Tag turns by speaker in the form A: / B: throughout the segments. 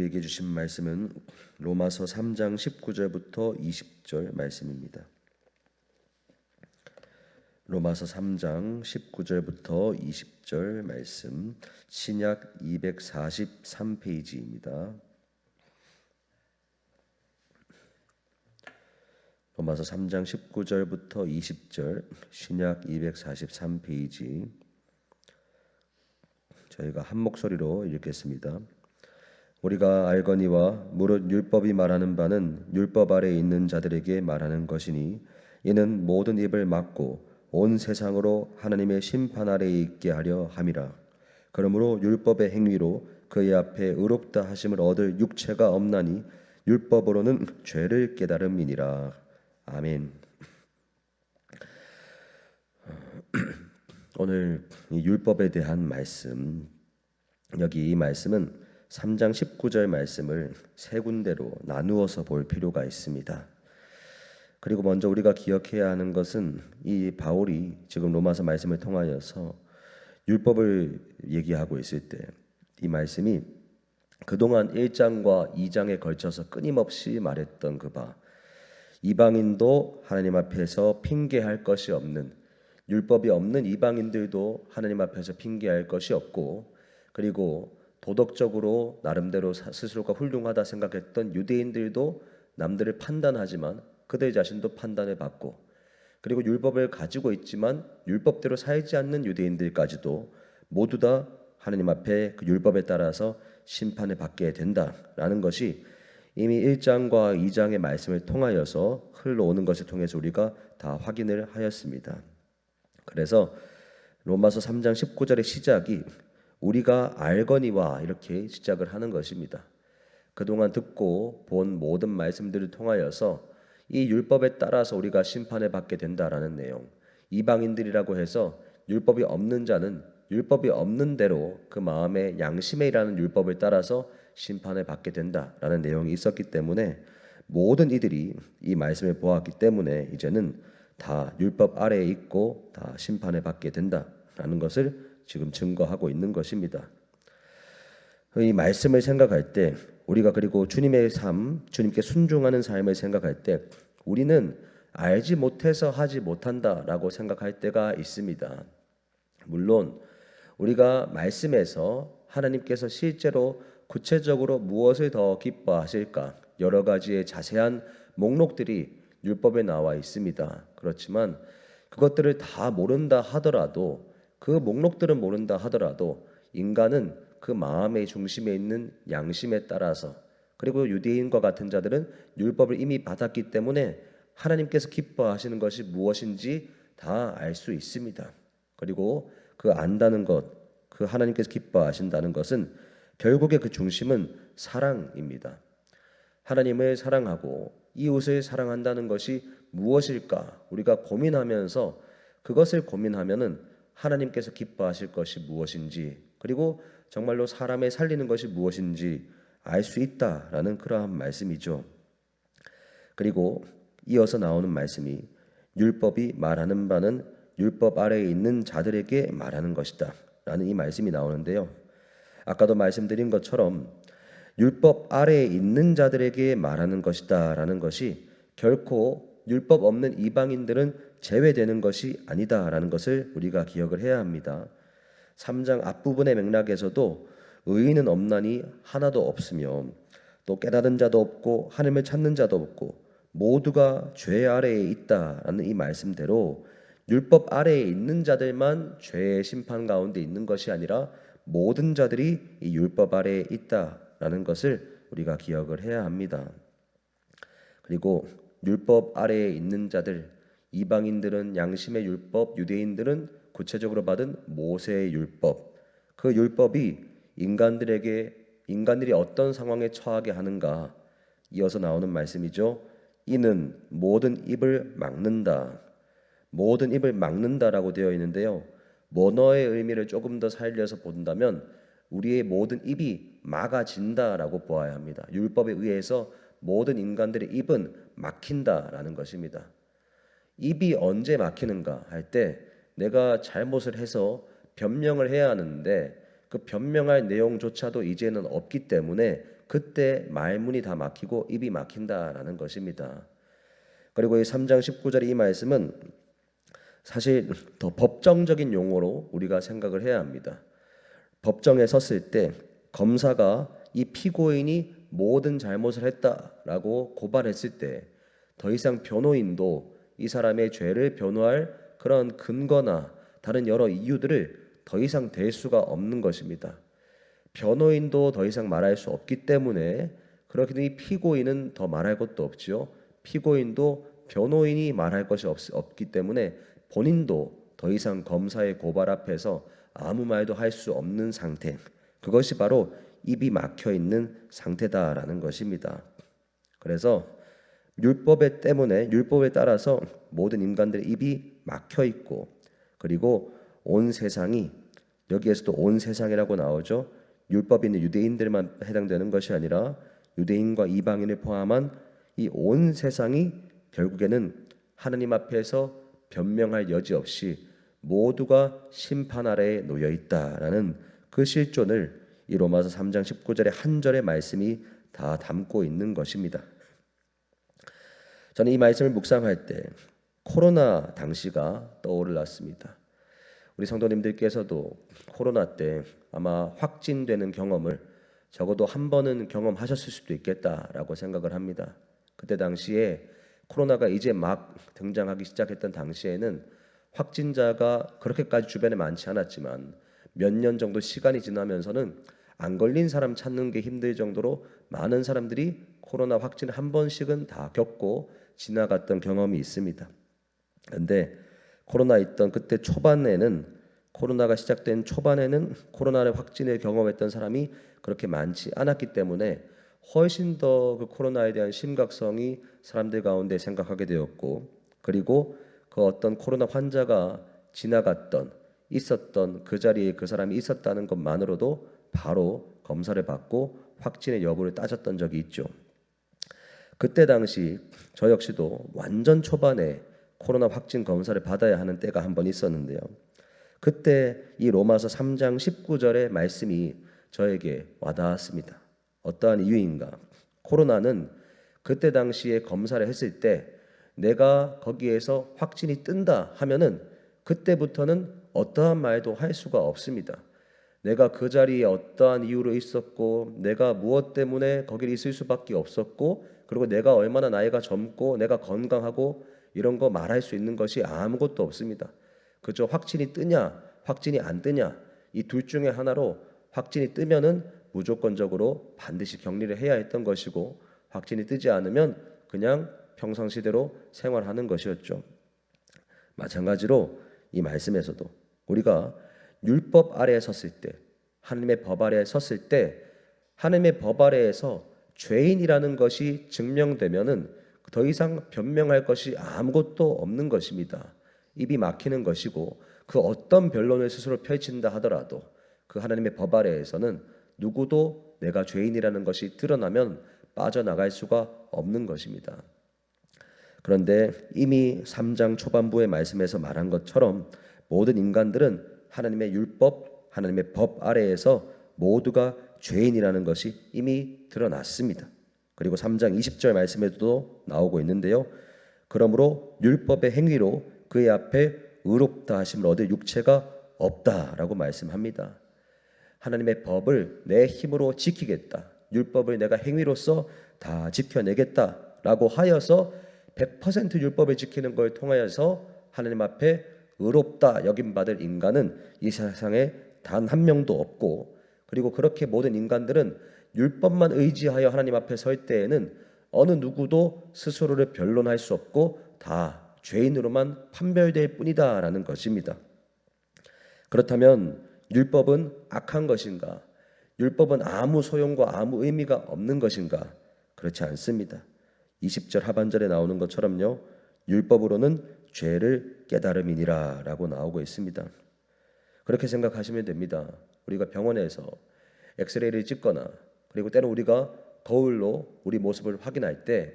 A: 우리에게 주신 말씀은 로마서 3장 19절부터 20절 말씀입니다. 로마서 3장 19절부터 20절 말씀, 신약 243페이지입니다. 로마서 3장 19절부터 20절, 신약 243페이지. 저희가 한 목소리로 읽겠습니다. 우리가 알거니와 무릇 율법이 말하는 바는 율법 아래에 있는 자들에게 말하는 것이니 이는 모든 입을 막고 온 세상으로 하나님의 심판 아래에 있게 하려 함이라. 그러므로 율법의 행위로 그의 앞에 의롭다 하심을 얻을 육체가 없나니 율법으로는 죄를 깨달음이니라. 아멘. 오늘 이 율법에 대한 말씀, 여기 이 말씀은 3장 19절 말씀을 세 군데로 나누어서 볼 필요가 있습니다. 그리고 먼저 우리가 기억해야 하는 것은 이 바울이 지금 로마서 말씀을 통하여서 율법을 얘기하고 있을 때 이 말씀이 그동안 1장과 2장에 걸쳐서 끊임없이 말했던 그 바, 이방인도 하나님 앞에서 핑계할 것이 없는, 율법이 없는 이방인들도 하나님 앞에서 핑계할 것이 없고, 그리고 도덕적으로 나름대로 스스로가 훌륭하다 생각했던 유대인들도 남들을 판단하지만 그들 자신도 판단을 받고, 그리고 율법을 가지고 있지만 율법대로 살지 않는 유대인들까지도 모두 다 하나님 앞에 그 율법에 따라서 심판을 받게 된다라는 것이 이미 1장과 2장의 말씀을 통하여서 흘러오는 것을 통해서 우리가 다 확인을 하였습니다. 그래서 로마서 3장 19절의 시작이 우리가 알거니와 이렇게 시작을 하는 것입니다. 그동안 듣고 본 모든 말씀들을 통하여서 이 율법에 따라서 우리가 심판을 받게 된다라는 내용, 이방인들이라고 해서 율법이 없는 자는 율법이 없는 대로 그 마음의 양심에 일하는 율법을 따라서 심판을 받게 된다라는 내용이 있었기 때문에 모든 이들이 이 말씀을 보았기 때문에 이제는 다 율법 아래에 있고 다 심판을 받게 된다라는 것을 지금 증거하고 있는 것입니다. 이 말씀을 생각할 때 우리가 그리고 주님의 삶, 주님께 순종하는 삶을 생각할 때 우리는 알지 못해서 하지 못한다라고 생각할 때가 있습니다. 물론 우리가 말씀에서 하나님께서 실제로 구체적으로 무엇을 더 기뻐하실까 여러 가지의 자세한 목록들이 율법에 나와 있습니다. 그렇지만 그것들을 다 모른다 하더라도, 그 목록들은 모른다 하더라도 인간은 그 마음의 중심에 있는 양심에 따라서, 그리고 유대인과 같은 자들은 율법을 이미 받았기 때문에 하나님께서 기뻐하시는 것이 무엇인지 다 알 수 있습니다. 그리고 그 안다는 것, 그 하나님께서 기뻐하신다는 것은 결국에 그 중심은 사랑입니다. 하나님을 사랑하고 이웃을 사랑한다는 것이 무엇일까? 우리가 고민하면서 그것을 고민하면은 하나님께서 기뻐하실 것이 무엇인지, 그리고 정말로 사람을 살리는 것이 무엇인지 알 수 있다라는 그러한 말씀이죠. 그리고 이어서 나오는 말씀이 율법이 말하는 바는 율법 아래에 있는 자들에게 말하는 것이다 라는 이 말씀이 나오는데요. 아까도 말씀드린 것처럼 율법 아래에 있는 자들에게 말하는 것이다 라는 것이 결코 율법 없는 이방인들은 제외되는 것이 아니다라는 것을 우리가 기억을 해야 합니다. 3장 앞부분의 맥락에서도 의인은 없나니 하나도 없으며 또 깨달은 자도 없고 하나님을 찾는 자도 없고 모두가 죄 아래에 있다라는 이 말씀대로 율법 아래에 있는 자들만 죄의 심판 가운데 있는 것이 아니라 모든 자들이 이 율법 아래에 있다라는 것을 우리가 기억을 해야 합니다. 그리고 율법 아래에 있는 자들, 이방인들은 양심의 율법, 유대인들은 구체적으로 받은 모세의 율법, 그 율법이 인간들이 어떤 상황에 처하게 하는가, 이어서 나오는 말씀이죠. 이는 모든 입을 막는다. 모든 입을 막는다라고 되어 있는데요. 원어의 의미를 조금 더 살려서 본다면 우리의 모든 입이 막아진다라고 보아야 합니다. 율법에 의해서 모든 인간들의 입은 막힌다라는 것입니다. 입이 언제 막히는가 할 때 내가 잘못을 해서 변명을 해야 하는데 그 변명할 내용조차도 이제는 없기 때문에 그때 말문이 다 막히고 입이 막힌다라는 것입니다. 그리고 이 3장 19절의 이 말씀은 사실 더 법정적인 용어로 우리가 생각을 해야 합니다. 법정에 섰을 때 검사가 이 피고인이 모든 잘못을 했다라고 고발했을 때 더 이상 변호인도 이 사람의 죄를 변호할 그런 근거나 다른 여러 이유들을 더 이상 댈 수가 없는 것입니다. 변호인도 더 이상 말할 수 없기 때문에 그렇게 되니 피고인은 더 말할 것도 없지요. 피고인도 변호인이 말할 것이 없기 때문에 본인도 더 이상 검사의 고발 앞에서 아무 말도 할 수 없는 상태, 그것이 바로 입이 막혀 있는 상태다라는 것입니다. 그래서 율법에 따라서 모든 인간들의 입이 막혀 있고, 그리고 온 세상이, 여기에서도 온 세상이라고 나오죠. 율법이 있는 유대인들만 해당되는 것이 아니라 유대인과 이방인을 포함한 이 온 세상이 결국에는 하나님 앞에서 변명할 여지 없이 모두가 심판 아래에 놓여 있다라는 그 실존을 이 로마서 3장 19절의 한 절의 말씀이 다 담고 있는 것입니다. 저는 이 말씀을 묵상할 때 코로나 당시가 떠올랐습니다. 우리 성도님들께서도 코로나 때 아마 확진되는 경험을 적어도 한 번은 경험하셨을 수도 있겠다라고 생각을 합니다. 그때 당시에 코로나가 이제 막 등장하기 시작했던 당시에는 확진자가 그렇게까지 주변에 많지 않았지만 몇 년 정도 시간이 지나면서는 안 걸린 사람 찾는 게 힘들 정도로 많은 사람들이 코로나 확진을 한 번씩은 다 겪고 지나갔던 경험이 있습니다. 그런데 코로나 있던 그때 코로나가 시작된 초반에는 코로나를 확진을 경험했던 사람이 그렇게 많지 않았기 때문에 훨씬 더 그 코로나에 대한 심각성이 사람들 가운데 생각하게 되었고, 그리고 그 어떤 코로나 환자가 있었던 그 자리에 그 사람이 있었다는 것만으로도 바로 검사를 받고 확진의 여부를 따졌던 적이 있죠. 그때 당시 저 역시도 완전 초반에 코로나 확진 검사를 받아야 하는 때가 한 번 있었는데요. 그때 이 로마서 3장 19절의 말씀이 저에게 와닿았습니다. 어떠한 이유인가? 코로나는 그때 당시에 검사를 했을 때 내가 거기에서 확진이 뜬다 하면은 그때부터는 어떠한 말도 할 수가 없습니다. 내가 그 자리에 어떠한 이유로 있었고, 내가 무엇 때문에 거기에 있을 수밖에 없었고, 그리고 내가 얼마나 나이가 젊고 내가 건강하고 이런 거 말할 수 있는 것이 아무것도 없습니다. 그저 확진이 뜨냐 확진이 안 뜨냐, 이 둘 중에 하나로 확진이 뜨면은 무조건적으로 반드시 격리를 해야 했던 것이고, 확진이 뜨지 않으면 그냥 평상시대로 생활하는 것이었죠. 마찬가지로 이 말씀에서도 우리가 율법 아래에 섰을 때, 하나님의 법 아래에 섰을 때, 하나님의 법 아래에서 죄인이라는 것이 증명되면은 더 이상 변명할 것이 아무것도 없는 것입니다. 입이 막히는 것이고, 그 어떤 변론을 스스로 펼친다 하더라도 그 하나님의 법 아래에서는 누구도 내가 죄인이라는 것이 드러나면 빠져나갈 수가 없는 것입니다. 그런데 이미 3장 초반부의 말씀에서 말한 것처럼 모든 인간들은 하나님의 율법, 하나님의 법 아래에서 모두가 죄인이라는 것이 이미 드러났습니다. 그리고 3장 20절 말씀에도 나오고 있는데요. 그러므로 율법의 행위로 그의 앞에 의롭다 하심을 얻을 육체가 없다라고 말씀합니다. 하나님의 법을 내 힘으로 지키겠다, 율법을 내가 행위로서 다 지켜내겠다라고 하여서 100% 율법을 지키는 걸 통하여서 하나님 앞에 의롭다 여김받을 인간은 이 세상에 단 한 명도 없고, 그리고 그렇게 모든 인간들은 율법만 의지하여 하나님 앞에 설 때에는 어느 누구도 스스로를 변론할 수 없고 다 죄인으로만 판별될 뿐이다라는 것입니다. 그렇다면 율법은 악한 것인가? 율법은 아무 소용과 아무 의미가 없는 것인가? 그렇지 않습니다. 20절 하반절에 나오는 것처럼요, 율법으로는 죄를 깨달음이니라 라고 나오고 있습니다. 그렇게 생각하시면 됩니다. 우리가 병원에서 엑스레이를 찍거나, 그리고 때로 우리가 거울로 우리 모습을 확인할 때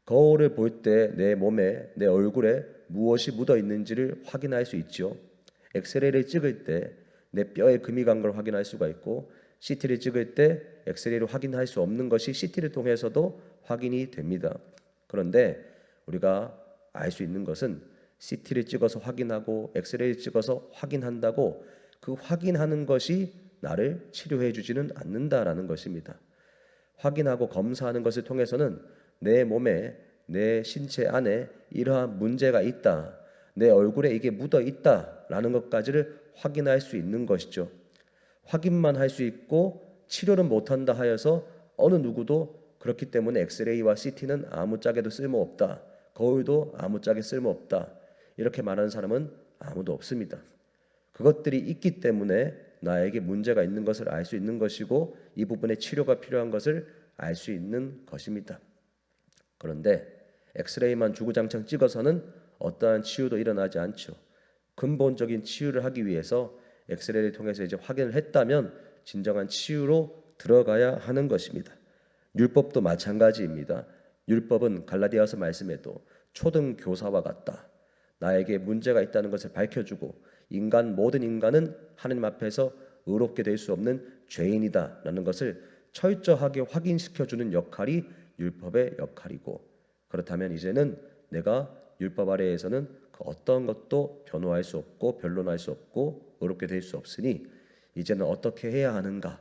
A: 거울을 볼 때 내 몸에, 내 얼굴에 무엇이 묻어 있는지를 확인할 수 있죠. 엑스레이를 찍을 때 내 뼈에 금이 간 걸 확인할 수가 있고, CT를 찍을 때 엑스레이로 확인할 수 없는 것이 CT를 통해서도 확인이 됩니다. 그런데 우리가 알 수 있는 것은 CT를 찍어서 확인하고 엑스레이를 찍어서 확인한다고 그 확인하는 것이 나를 치료해 주지는 않는다라는 것입니다. 확인하고 검사하는 것을 통해서는 내 몸에, 내 신체 안에 이러한 문제가 있다, 내 얼굴에 이게 묻어 있다라는 것까지를 확인할 수 있는 것이죠. 확인만 할 수 있고 치료는 못한다 하여서 어느 누구도 그렇기 때문에 엑스레이와 CT는 아무짝에도 쓸모없다, 거울도 아무짝에 쓸모없다, 이렇게 말하는 사람은 아무도 없습니다. 그것들이 있기 때문에 나에게 문제가 있는 것을 알 수 있는 것이고 이 부분에 치료가 필요한 것을 알 수 있는 것입니다. 그런데 엑스레이만 주구장창 찍어서는 어떠한 치유도 일어나지 않죠. 근본적인 치유를 하기 위해서 엑스레이를 통해서 이제 확인을 했다면 진정한 치유로 들어가야 하는 것입니다. 율법도 마찬가지입니다. 율법은 갈라디아서 말씀에도 초등 교사와 같다. 나에게 문제가 있다는 것을 밝혀주고 모든 인간은 하나님 앞에서 의롭게 될 수 없는 죄인이다라는 것을 철저하게 확인시켜주는 역할이 율법의 역할이고, 그렇다면 이제는 내가 율법 아래에서는 그 어떤 것도 변호할 수 없고 변론할 수 없고 의롭게 될 수 없으니 이제는 어떻게 해야 하는가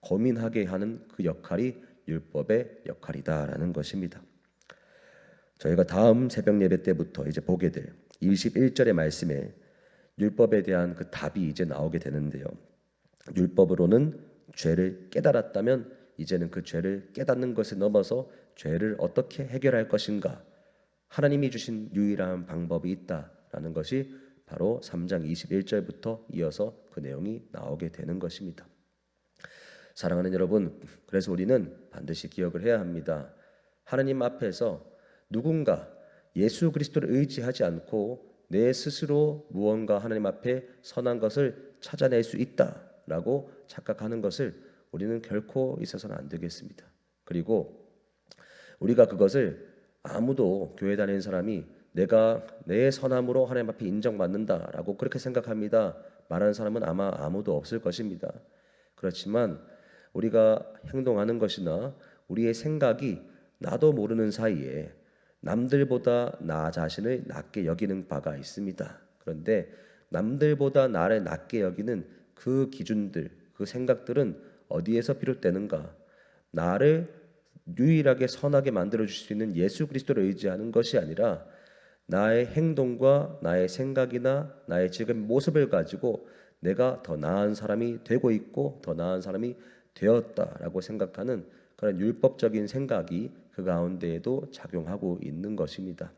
A: 고민하게 하는 그 역할이 율법의 역할이다라는 것입니다. 저희가 다음 새벽 예배 때부터 이제 보게 될 21절의 말씀에 율법에 대한 그 답이 이제 나오게 되는데요. 율법으로는 죄를 깨달았다면 이제는 그 죄를 깨닫는 것을 넘어서 죄를 어떻게 해결할 것인가, 하나님이 주신 유일한 방법이 있다라는 것이 바로 3장 21절부터 이어서 그 내용이 나오게 되는 것입니다. 사랑하는 여러분, 그래서 우리는 반드시 기억을 해야 합니다. 하나님 앞에서 누군가 예수 그리스도를 의지하지 않고 내 스스로 무언가 하나님 앞에 선한 것을 찾아낼 수 있다라고 착각하는 것을 우리는 결코 있어서는 안 되겠습니다. 그리고 우리가 그것을 아무도 교회 다니는 사람이 내가 내 선함으로 하나님 앞에 인정받는다라고 그렇게 생각합니다 말하는 사람은 아마 아무도 없을 것입니다. 그렇지만 우리가 행동하는 것이나 우리의 생각이 나도 모르는 사이에 남들보다 나 자신을 낮게 여기는 바가 있습니다. 그런데 남들보다 나를 낮게 여기는 그 기준들, 그 생각들은 어디에서 비롯되는가? 나를 유일하게 선하게 만들어줄 수 있는 예수 그리스도를 의지하는 것이 아니라 나의 행동과 나의 생각이나 나의 지금 모습을 가지고 내가 더 나은 사람이 되고 있고 더 나은 사람이 되었다라고 생각하는 그런 율법적인 생각이 그 가운데에도 작용하고 있는 것입니다.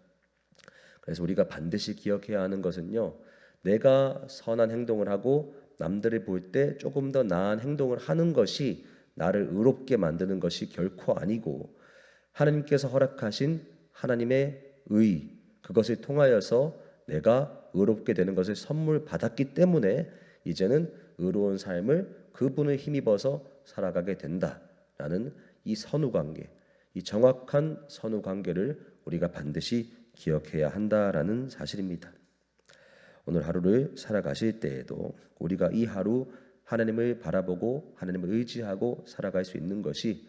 A: 그래서 우리가 반드시 기억해야 하는 것은요, 내가 선한 행동을 하고 남들을 볼 때 조금 더 나은 행동을 하는 것이 나를 의롭게 만드는 것이 결코 아니고 하나님께서 허락하신 하나님의 의, 그것을 통하여서 내가 의롭게 되는 것을 선물 받았기 때문에 이제는 의로운 삶을 그분을 힘입어서 살아가게 된다라는 이 선후관계, 이 정확한 선후관계를 우리가 반드시 기억해야 한다라는 사실입니다. 오늘 하루를 살아가실 때에도 우리가 이 하루 하나님을 바라보고 하나님을 의지하고 살아갈 수 있는 것이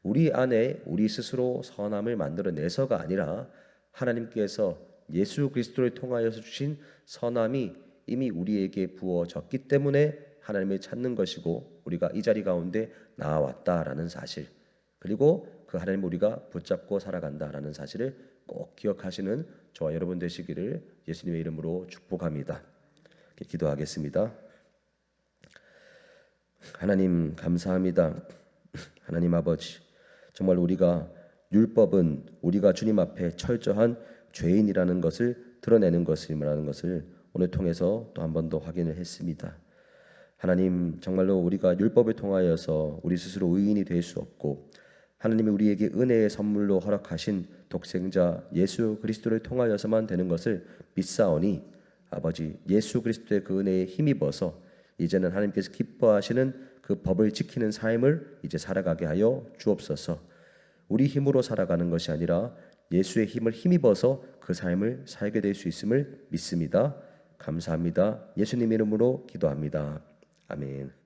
A: 우리 안에 우리 스스로 선함을 만들어내서가 아니라 하나님께서 예수 그리스도를 통하여서 주신 선함이 이미 우리에게 부어졌기 때문에 하나님을 찾는 것이고 우리가 이 자리 가운데 나아왔다라는 사실, 그리고 그 하나님을 우리가 붙잡고 살아간다라는 사실을 꼭 기억하시는 저와 여러분 되시기를 예수님의 이름으로 축복합니다. 기도하겠습니다. 하나님 감사합니다. 하나님 아버지, 정말 우리가 율법은 우리가 주님 앞에 철저한 죄인이라는 것을 드러내는 것이라는 것을 오늘 통해서 또 한 번 더 확인을 했습니다. 하나님, 정말로 우리가 율법을 통하여서 우리 스스로 의인이 될 수 없고 하나님이 우리에게 은혜의 선물로 허락하신 독생자 예수 그리스도를 통하여서만 되는 것을 믿사오니 아버지, 예수 그리스도의 그 은혜에 힘입어서 이제는 하나님께서 기뻐하시는 그 법을 지키는 삶을 이제 살아가게 하여 주옵소서. 우리 힘으로 살아가는 것이 아니라 예수의 힘을 힘입어서 그 삶을 살게 될 수 있음을 믿습니다. 감사합니다. 예수님 이름으로 기도합니다. 아멘.